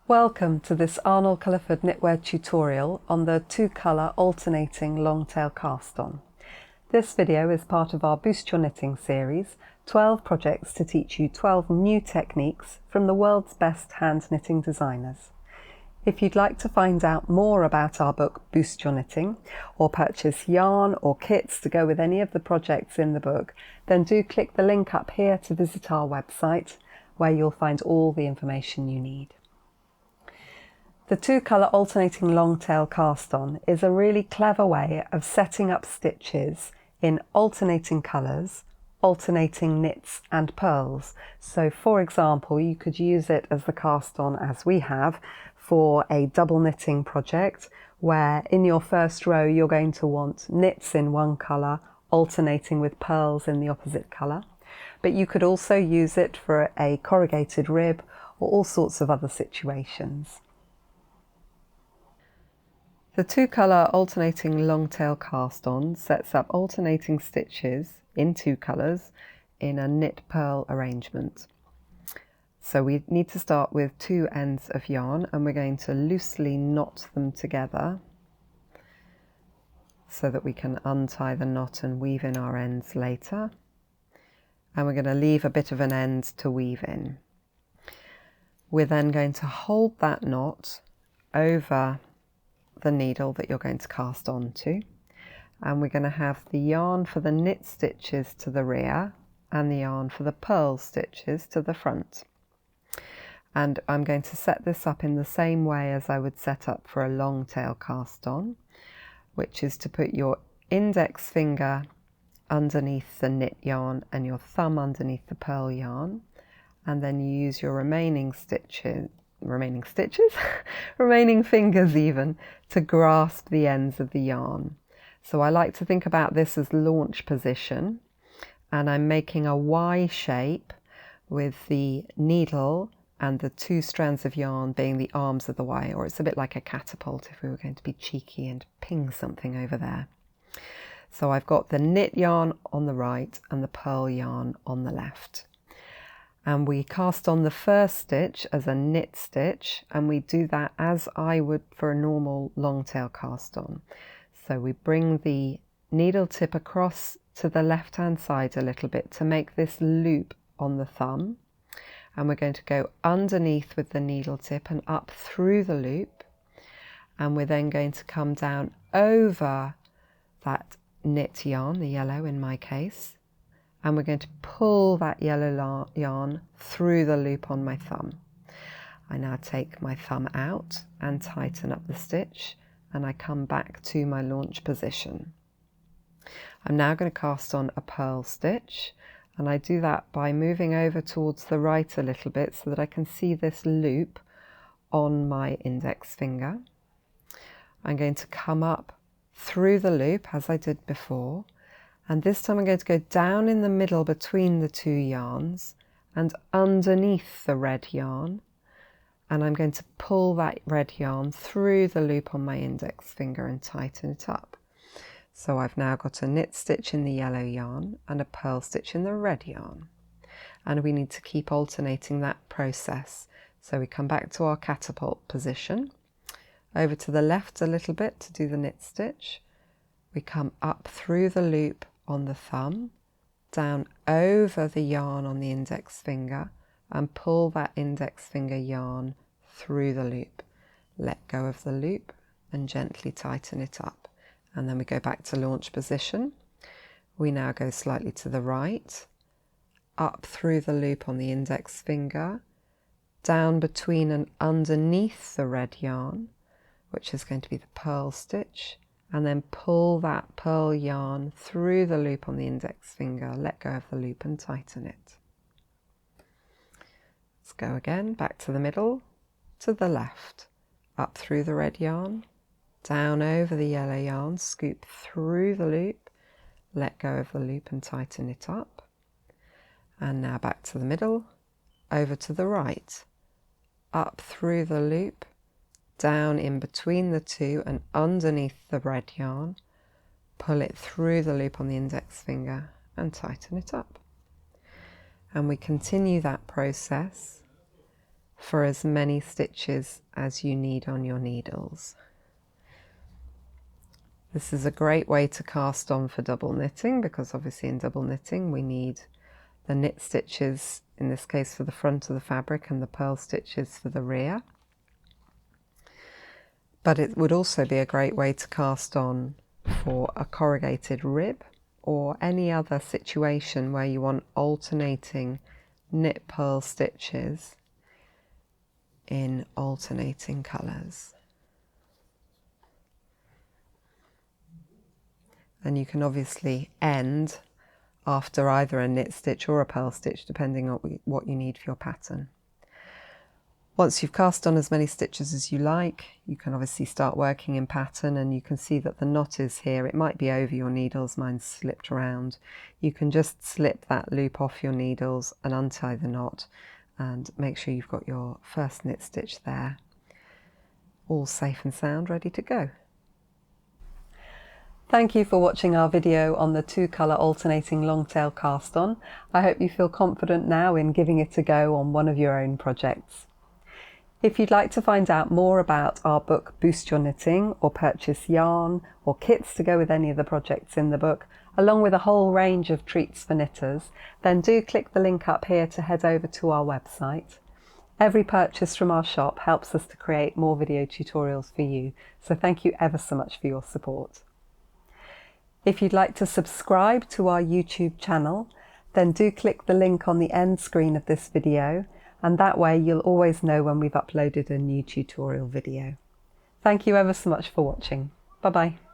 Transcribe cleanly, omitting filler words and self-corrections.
Welcome to this Arnall-Culliford knitwear tutorial on the two-colour alternating long-tail cast-on. This video is part of our Boost Your Knitting series, 12 projects to teach you 12 new techniques from the world's best hand knitting designers. If you'd like to find out more about our book Boost Your Knitting, or purchase yarn or kits to go with any of the projects in the book, then do click the link up here to visit our website, where you'll find all the information you need. The two-colour alternating long-tail cast-on is a really clever way of setting up stitches in alternating colours, alternating knits and purls. So for example, you could use it as the cast-on as we have for a double knitting project where in your first row you're going to want knits in one colour alternating with purls in the opposite colour. But you could also use it for a corrugated rib or all sorts of other situations. The two-colour alternating long-tail cast-on sets up alternating stitches in two colours in a knit purl arrangement. So we need to start with two ends of yarn and we're going to loosely knot them together so that we can untie the knot and weave in our ends later. And we're going to leave a bit of an end to weave in. We're then going to hold that knot over the needle that you're going to cast onto, and we're going to have the yarn for the knit stitches to the rear and the yarn for the purl stitches to the front. And I'm going to set this up in the same way as I would set up for a long tail cast on, which is to put your index finger underneath the knit yarn and your thumb underneath the purl yarn, and then you use your remaining fingers even, to grasp the ends of the yarn. So I like to think about this as launch position, and I'm making a Y shape with the needle and the two strands of yarn being the arms of the Y, or it's a bit like a catapult if we were going to be cheeky and ping something over there. So I've got the knit yarn on the right and the purl yarn on the left. And we cast on the first stitch as a knit stitch, and we do that as I would for a normal long tail cast on. So we bring the needle tip across to the left hand side a little bit to make this loop on the thumb, and we're going to go underneath with the needle tip and up through the loop, and we're then going to come down over that knit yarn, the yellow in my case, and we're going to pull that yellow yarn through the loop on my thumb. I now take my thumb out and tighten up the stitch, and I come back to my launch position. I'm now going to cast on a purl stitch, and I do that by moving over towards the right a little bit so that I can see this loop on my index finger. I'm going to come up through the loop as I did before, and this time I'm going to go down in the middle between the two yarns and underneath the red yarn, and I'm going to pull that red yarn through the loop on my index finger and tighten it up. So I've now got a knit stitch in the yellow yarn and a purl stitch in the red yarn, and we need to keep alternating that process. So we come back to our catapult position, over to the left a little bit to do the knit stitch. We come up through the loop on the thumb, down over the yarn on the index finger, and pull that index finger yarn through the loop. Let go of the loop and gently tighten it up. And then we go back to launch position. We now go slightly to the right, up through the loop on the index finger, down between and underneath the red yarn, which is going to be the purl stitch, and then pull that purl yarn through the loop on the index finger, let go of the loop and tighten it. Let's go again, back to the middle, to the left, up through the red yarn, down over the yellow yarn, scoop through the loop, let go of the loop and tighten it up. And now back to the middle, over to the right, up through the loop, down in between the two and underneath the red yarn, pull it through the loop on the index finger and tighten it up. And we continue that process for as many stitches as you need on your needles. This is a great way to cast on for double knitting, because obviously in double knitting we need the knit stitches, in this case for the front of the fabric, and the purl stitches for the rear. But it would also be a great way to cast on for a corrugated rib, or any other situation where you want alternating knit purl stitches in alternating colours. And you can obviously end after either a knit stitch or a purl stitch, depending on what you need for your pattern. Once you've cast on as many stitches as you like, you can obviously start working in pattern, and you can see that the knot is here. It might be over your needles, mine's slipped around. You can just slip that loop off your needles and untie the knot, and make sure you've got your first knit stitch there, all safe and sound, ready to go. Thank you for watching our video on the 2-colour alternating long tail cast on. I hope you feel confident now in giving it a go on one of your own projects. If you'd like to find out more about our book Boost Your Knitting, or purchase yarn or kits to go with any of the projects in the book, along with a whole range of treats for knitters, then do click the link up here to head over to our website. Every purchase from our shop helps us to create more video tutorials for you, so thank you ever so much for your support. If you'd like to subscribe to our YouTube channel, then do click the link on the end screen of this video, and that way you'll always know when we've uploaded a new tutorial video. Thank you ever so much for watching. Bye bye.